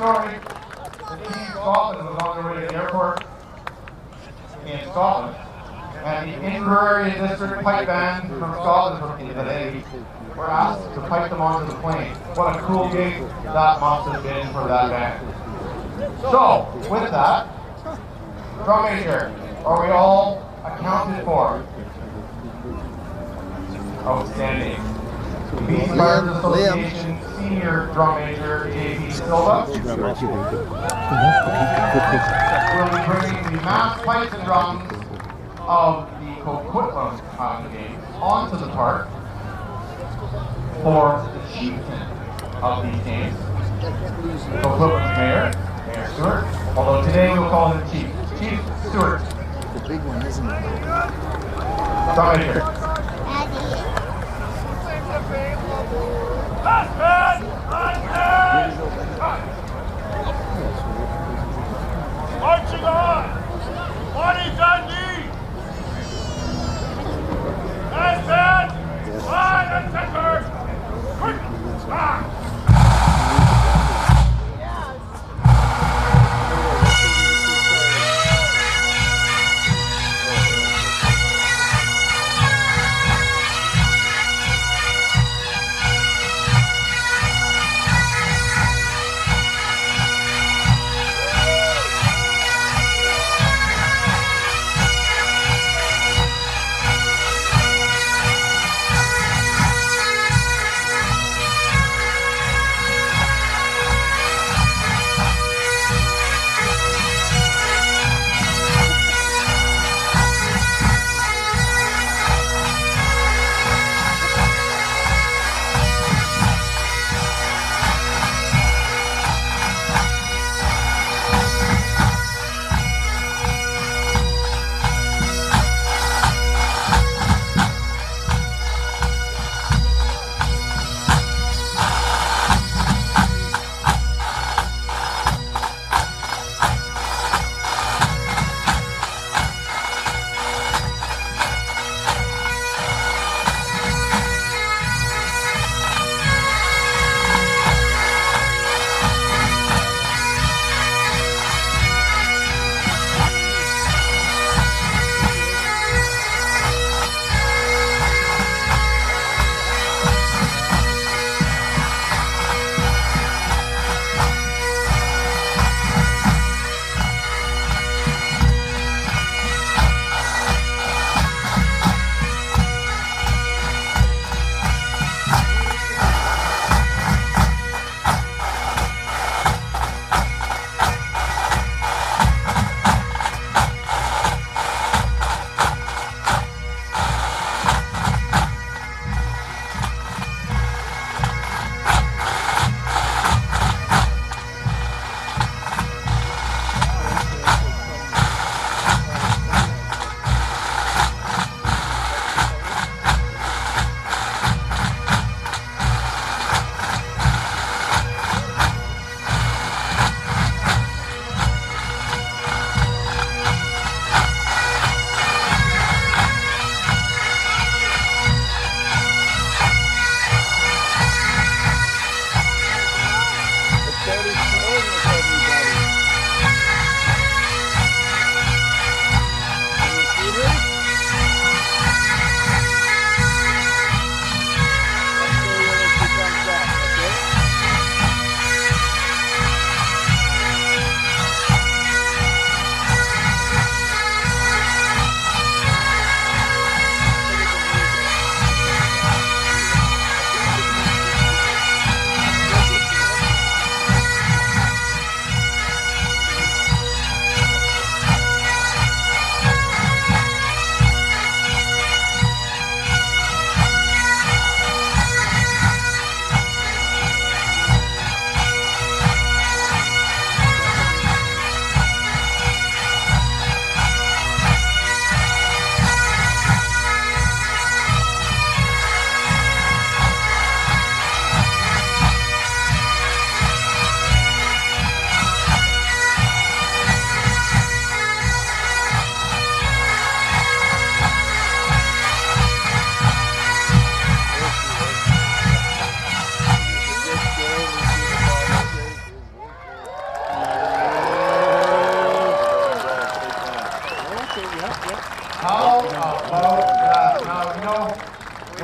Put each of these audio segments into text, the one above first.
story. The team in Scotland was on their way to the airport in Scotland, and the Inverary District Pipe Band from Scotland from the day were asked to pipe them onto the plane. What a cool gig that must have been for that band. So, with that, drum major, are we all accounted for? Outstanding. BCPA Association Senior Drum Major J.P. Silva will be bringing the mass pipes and drums of the Coquitlam game onto the park for the Chieftain of these games, Coquitlam's mayor, Mayor Stewart, although today we'll call him Chief. Chief Stewart. The big one, isn't it? Drum major. Marching on! Bodies on knee! Last man! Line and center! Quick! Ah!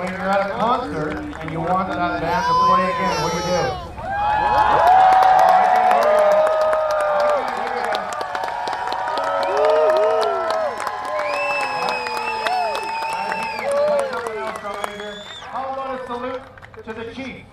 when you're at a concert and you want that band to play again, what do you do? How about a salute to the Chief?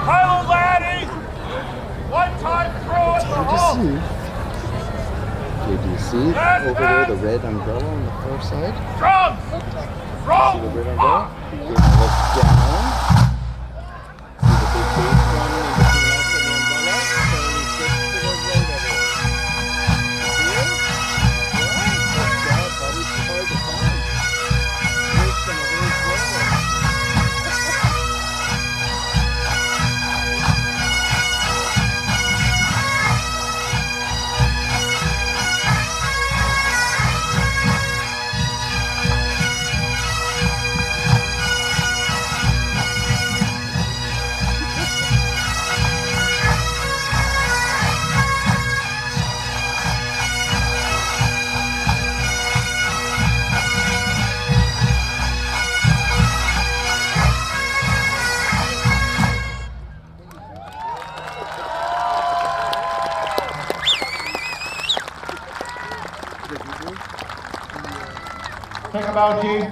Highland laddie! One time throw at the hole! Okay, do you see over there the red umbrella on the far side? Drums! Roll! See the red umbrella? Okay, now look down. See the big bass drum in between us and the umbrella? So we switch to the right of it. See it? Yeah, that's that. Probably too hard to find. Worse than a word roller. Think about Chief.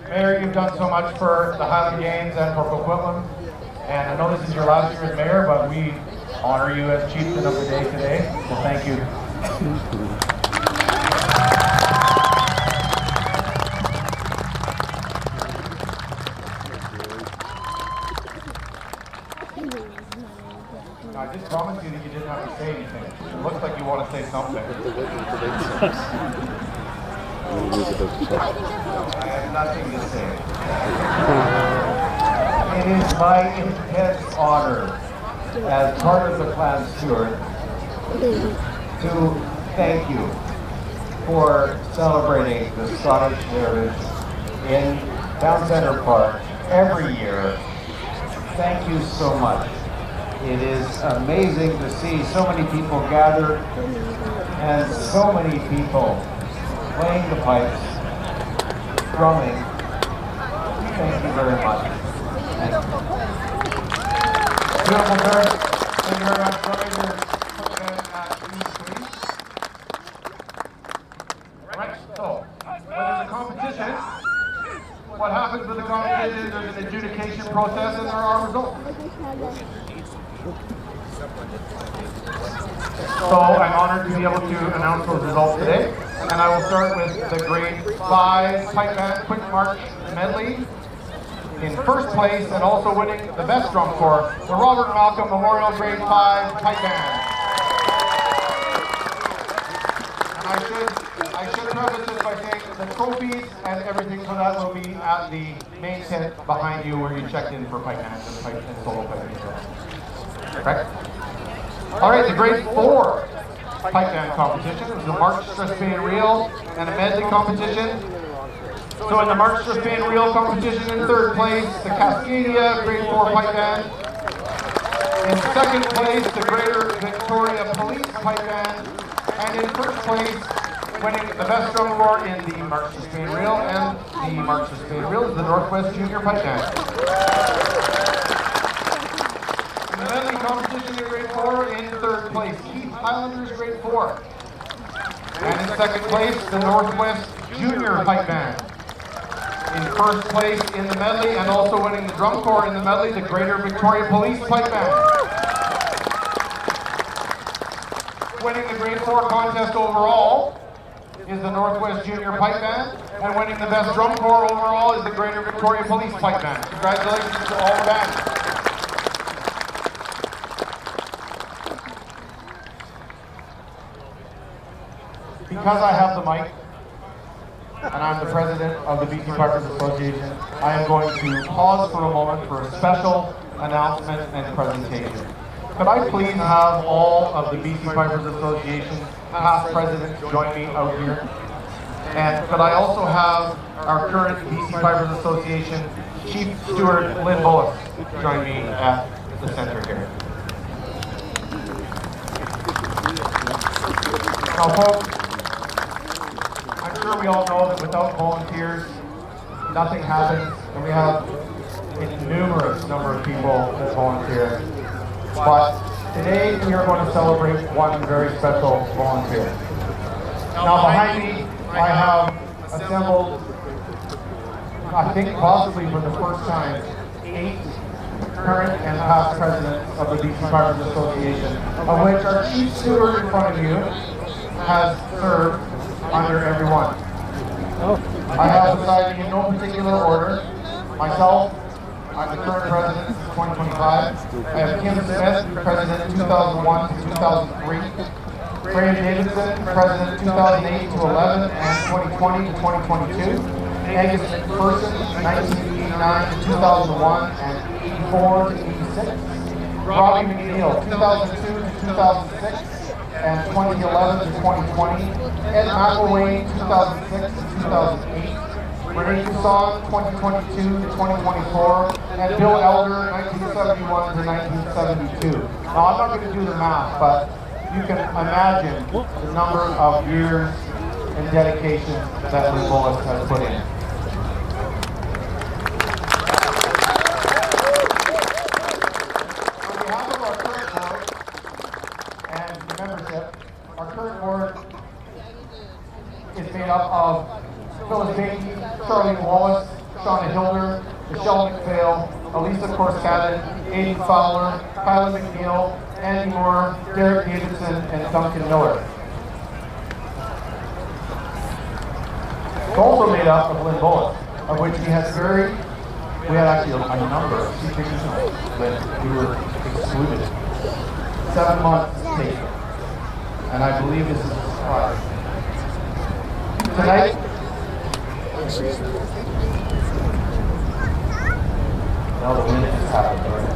Mayor, you've done so much for the Highland Games and for Coquitlam. And I know this is your last year as mayor, but we honor you as Chieftain of the day today. So thank you. I just promised you that you didn't have to say anything. It looks like you want to say something. I have nothing to say. It is my intense honor as part of the clan Steward to thank you for celebrating the Scottish heritage in Town Centre Park every year. Thank you so much. It is amazing to see so many people gather and so many people playing the pipes, drumming. Thank you very much. Thank you. Beautiful bird. Thank you very much. Right, so when there's a competition, what happens with the competition is there's an adjudication process and there are results. So I'm honored to be able to announce those results today. And I will start with the grade 5 pipe band quick march medley. In first place and also winning the best drum corps, the Robert Malcolm Memorial Grade 5 pipe band. And I should preface this by saying the trophies and everything for that will be at the main tent behind you where you checked in for pipe bands and pipe and solo piping. Correct? All right, the grade 4 pipe band competition was the March Stress-Pain Reel and a medley competition. So in the March Stress-Pain Reel competition in third place, the Cascadia grade 4 pipe band. In second place, the Greater Victoria Police pipe band. And in first place, winning the best drum corps in the March Stress-Pain Reel and the March Stress-Pain Reel is the Northwest Junior Pipe Band. In the medley competition in grade 4, in third place, Highlanders grade 4. And in second place, the Northwest Junior Pipe Band. In first place in the medley and also winning the drum corps in the medley, the Greater Victoria Police Pipe Band. Winning the grade 4 contest overall is the Northwest Junior Pipe Band, and winning the best drum corps overall is the Greater Victoria Police Pipe Band. Congratulations to all the bands. Because I have the mic, and I'm the president of the BC Pipers Association, I am going to pause for a moment for a special announcement and presentation. Could I please have all of the BC Pipers Association past presidents join me out here? And could I also have our current BC Pipers Association Chief Steward, Lynn Bullis, join me at the center here. Now folks, I'm sure we all know that without volunteers, nothing happens, and we have a numerous number of people that volunteer. But today we are going to celebrate one very special volunteer. Now behind me, I have assembled, I think possibly for the first time, 8 current and past presidents of the BC Pipers Association, of which our Chief Steward in front of you has served under every one. I have decided in no particular order. Myself, I'm the current president since 2025. I have Kim Smith, president 2001 to 2003. Brady Davidson, president 2008 to 11 and 2020 to 2022. Angus McPherson, 1989 to 2001 and 84 to 86. Robbie McNeil, 2002 to 2006 and 2011 to 2020. Ed McElwain, 2006 to 2008. Renee Toussaint, 2022 to 2024. And Bill Elder, 1971 to 1972. Now I'm not going to do the math, but you can imagine the number of years and dedication that Lynn Bullis has put in. On behalf of our current board and the membership, our current board is made up of Phyllis Bainty, Charlene Wallace, Shauna Hilder, Michelle McPhail, Elisa Corskadden, Aiden Fowler, Kyla McNeil, Andy Moore, Derek Davidson, and Duncan Miller. It's also made up of Lynn Bullis, of which we had actually a number of secret emails that we were excluded. 7 months taken. And I believe this is tonight. Now the minute has happened, right?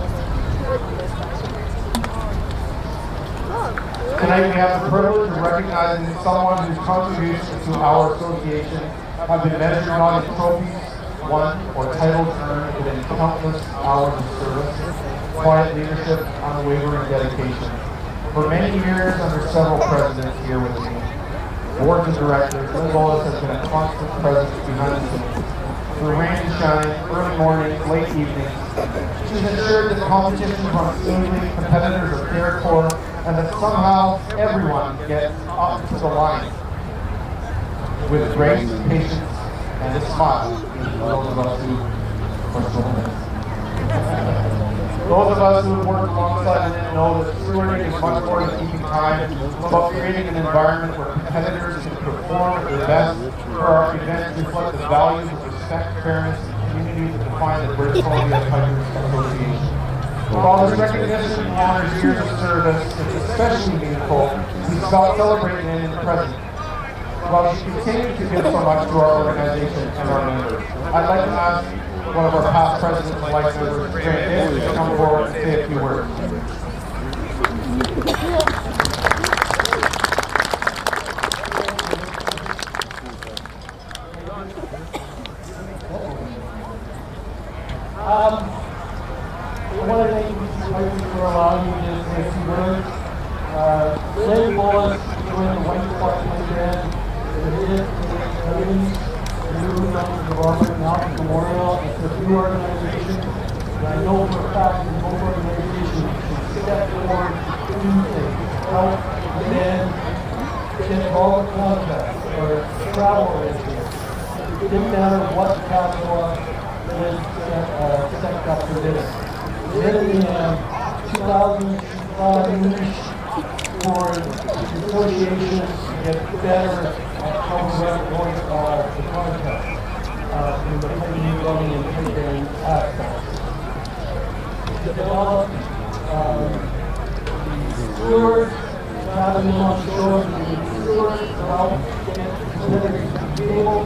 Tonight we have the privilege of recognizing someone whose contributions to our association have been measured not as trophies won or titles earned, but in countless hours of service, quiet leadership, unwavering dedication. For many years under several presidents here with me, boards of directors, Lynn Bullis has been a constant presence behind the scenes. Through rain and shine, early mornings, late evenings, she's ensured that competitions run smoothly, competitors are cared for, and that somehow everyone gets up to the line with grace, patience, and a smile. Those of us who those of us who have worked alongside Lynn know that stewarding is much more than keeping time. It's about creating an environment where competitors can perform at their best, where our events reflect the values of respect, fairness, and community that define the British Columbia Pipers Association. While this recognition honors years of service, it's especially meaningful we celebrate Lynn in the present. While she continues to give so much to our organization and our members, I'd like to ask one of our past presidents and life members, Grant Davis, to come forward and say a few words. I want to thank you for allowing me to say a few words. Lynn Bullis joined the White Spark Band. The Robert Malcolm Memorial. It's a new organization, and I know for a fact that both organizations should step forward to do things, help the band get involved with contests or travel arrangements. It didn't matter what the capital was set up for this. Then in 2005 for the association to get better at how we record the contest. In the playing running and playing aspects. Develop the Steward, having them on the show, the Steward, to help get competitors to the table,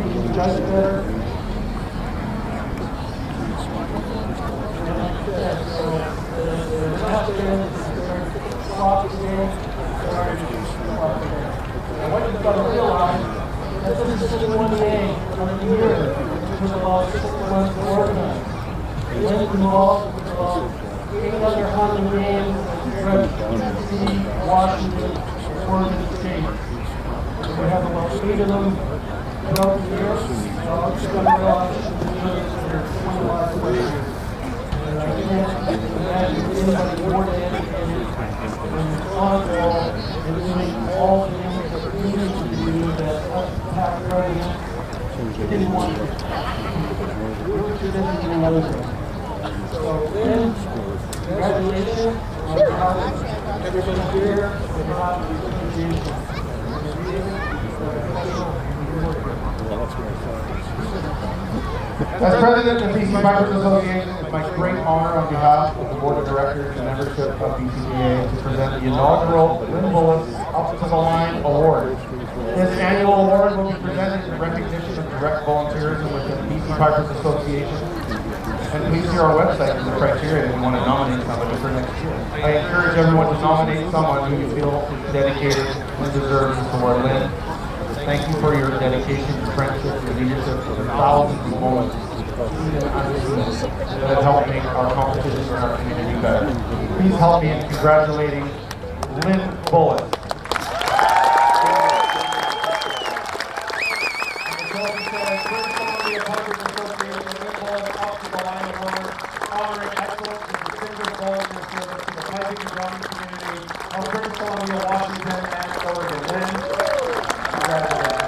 making judge better. And like I said, so the last band is sloppy today, and what you've got to realize that this is just one day of the year. It took about 6 months to organize. Lynn involved with about 8 other games throughout DC, Washington, Oregon State. We have about 8 of them throughout the year. So I'm just going to realize there's 25 players. And I can't imagine anybody more dedicated and responsible in doing all the things that we need to do that us past presidents didn't want to do. We were too busy doing other things. So Lynn, congratulations on behalf everybody here, on behalf of the association. As president of BC Pipers Association, it's my great honor on behalf of the board of directors and membership of BCPA to present the inaugural Lynn Bullis Up to the Line Award. This annual award will be presented in recognition of direct volunteerism within the BC Pipers Association. And please see our website for the criteria if you want to nominate somebody for next year. I encourage everyone to nominate someone who you feel is dedicated and deserves this award. Lynn, thank you for your dedication, friendship, and leadership for the thousands of moments that have helped make our competition and our community better. Please help me in congratulating Lynn Bullis. Washington and Oregon. Lynn, congratulations.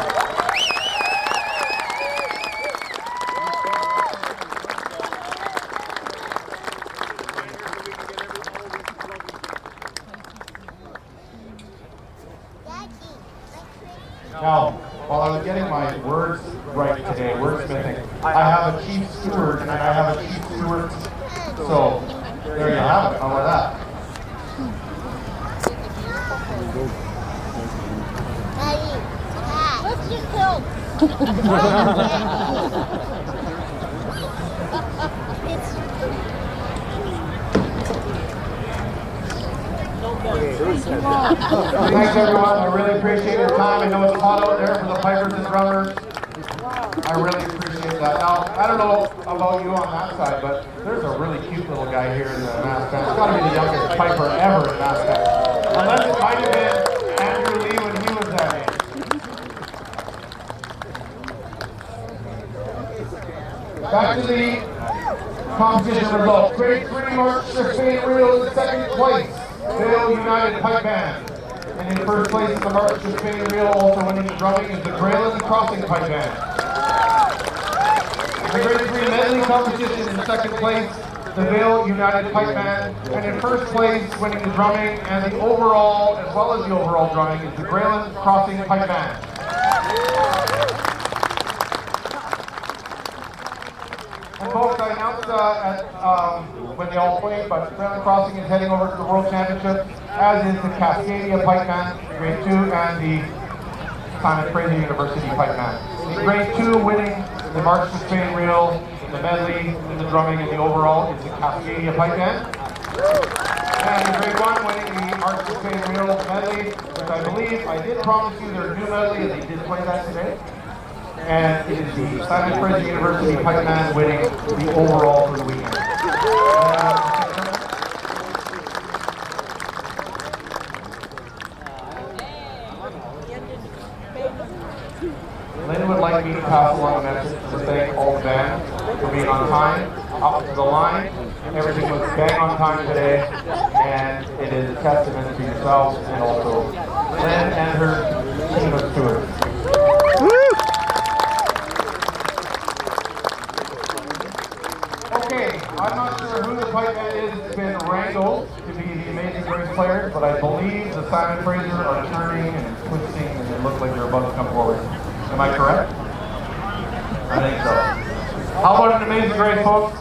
Now, while I was getting my words right today, wordsmithing, I have a Chief Steward and I have a Chief Steward. So, there you have it. How about that? Let's get killed. Thanks everyone, I really appreciate your time. I know it's hot out there for the pipers and drummers. I really appreciate that. Now, I don't know about you on that side, but there's a really cute little guy here in the mass band. It's got to be the youngest piper ever in mass band. Unless it might have been Andrew Lee when he was that age. Back to the competition results. Grade 3 March Chieftain Reel in second place. Vale United Pipe Band. And in first place in the March Chieftain Reel, also winning the drumming, is the Grayland Crossing Pipe Band. In the grade 3 medley competition in second place, the Vale United Pipe Band. And in first place, winning the drumming and the overall, as well as the overall drumming, is the Grayland Crossing Pipe Band. And folks, I announced when they all played, but Grayland Crossing is heading over to the World Championship, as is the Cascadia Pipe Band, grade 2, and the Simon Fraser University Pipe Band. In grade 2, winning the March Chieftain Reel, the medley, the drumming, and the overall is the Cascadia Pipe Band. And in grade 1, winning the March Chieftain Reel medley, which I believe I did promise you their new medley, and they did play that today. And it is the Simon Fraser University Pipe Band winning the overall for the weekend. Lynn would like me to pass along a message to thank all the band for being on time, up to the line. Everything was bang on time today, and it is a testament to yourselves and also Lynn and her team of stewards. Okay, I'm not sure who the pipe band is that's been wrangled to be the Amazing Grace players, but I believe the Simon Fraser are turning and twisting and they look like they're about to come forward. Am I correct? I think so. How about an Amazing Grace, folks?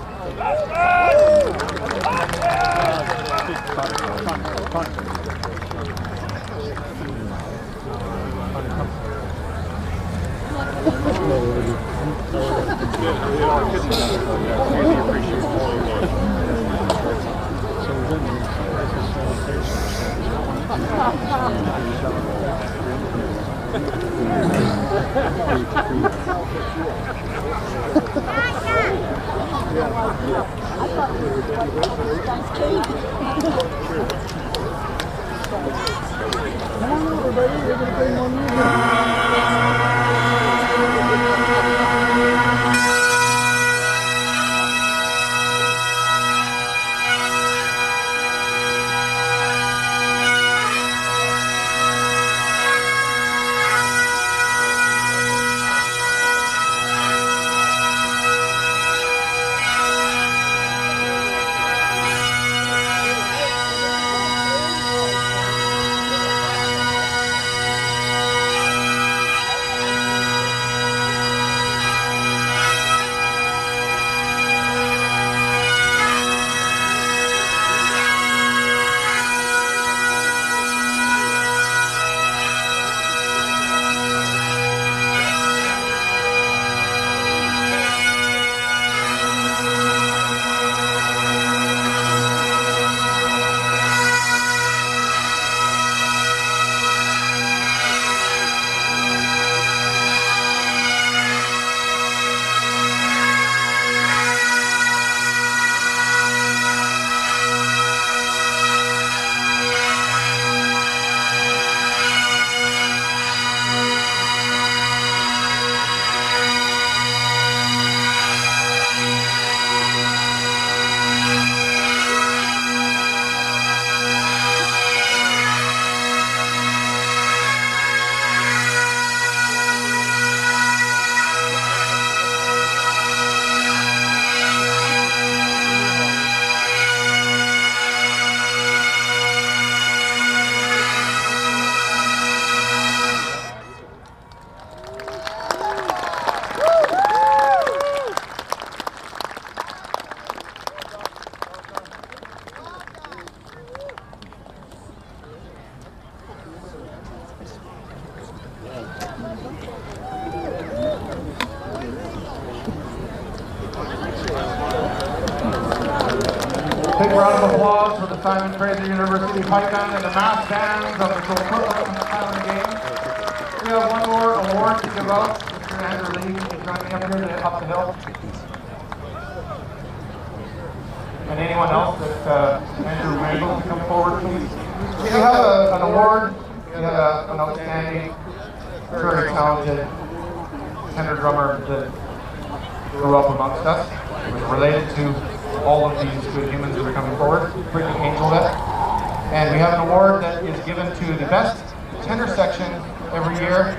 Really appreciate all your work. Big round of applause for the Simon Fraser University Pipe Band and the mass bands of the Coquitlam Highland Games. We have one more award to give out. Mr. Andrew Lee is joining me up here to up the hill. And anyone else that Andrew may able to come forward, please. We have an award. We have an outstanding, very talented tenor drummer that grew up amongst us. It was related to all of these good humans that are coming forward, Brittany Angeltvedt. And we have an award that is given to the best tenor section every year.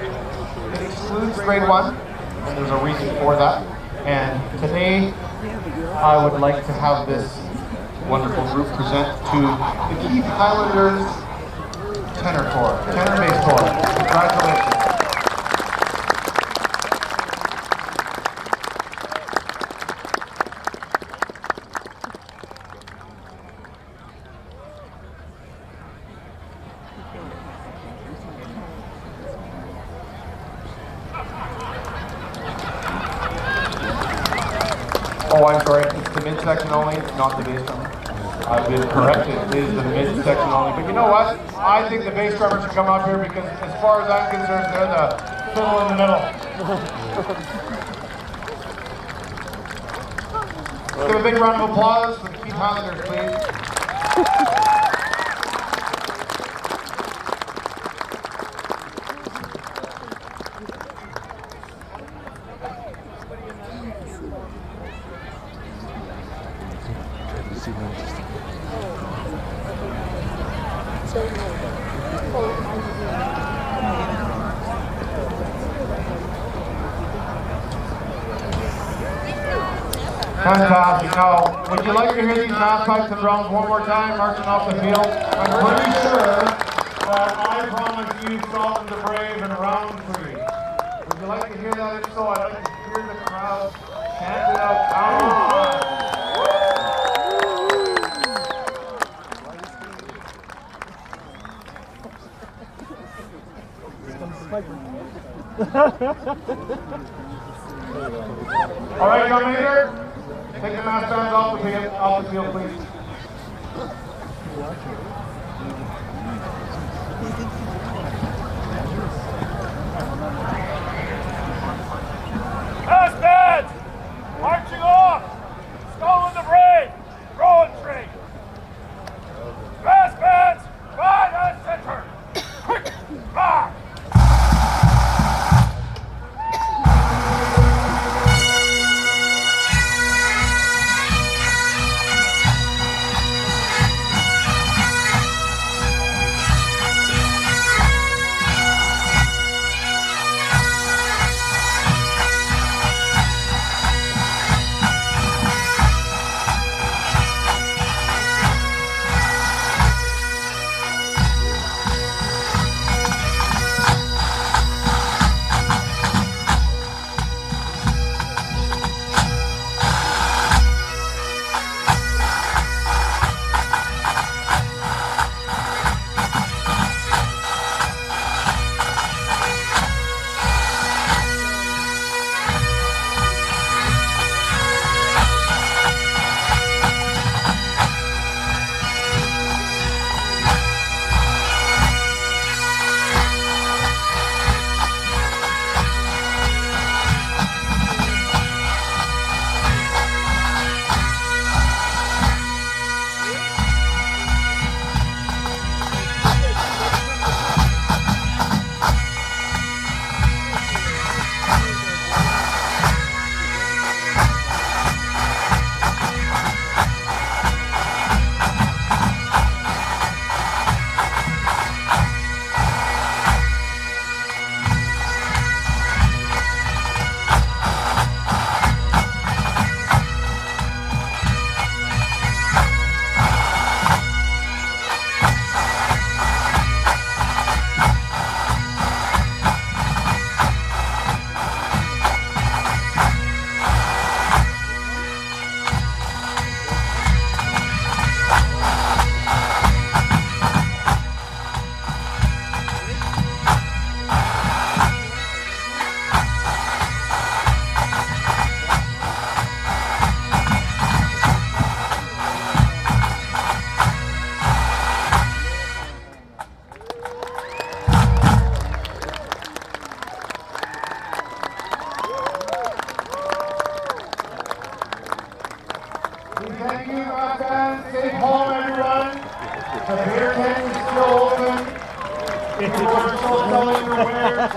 It excludes grade 1, and there's a reason for that. And today, I would like to have this wonderful group present to the Keith Highlanders tenor corps, tenor bass corps. Congratulations. Oh, I'm sorry, it's the midsection only, not the bass drummer. I've been corrected, it is the midsection only. But you know what? I think the bass drummer should come up here because as far as I'm concerned, they're the fiddle in the middle. Let's give a big round of applause for the Keith Highlanders, please. Fantastic. Now, would you like to hear these mass pipes and drums one more time, marching off the field? I'm pretty sure that I promised you Scotland the Brave in round 3. Would you like to hear that? If so, I'd like to hear the crowd chant it out. Come on! All right, young leader, take the mass bands off the field, please. Mass bands! Marching off! Skull in the brain! Throw and tree! Mass bands! Right and center! Quick! Back! Thank you, my fans. Stay home, everyone. The beer tent is still open. If you are still selling your wares,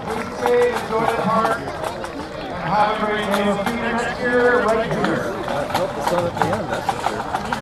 please stay, enjoy the park, and have a great day. We'll see you next year right here. That's the sun at the end. That's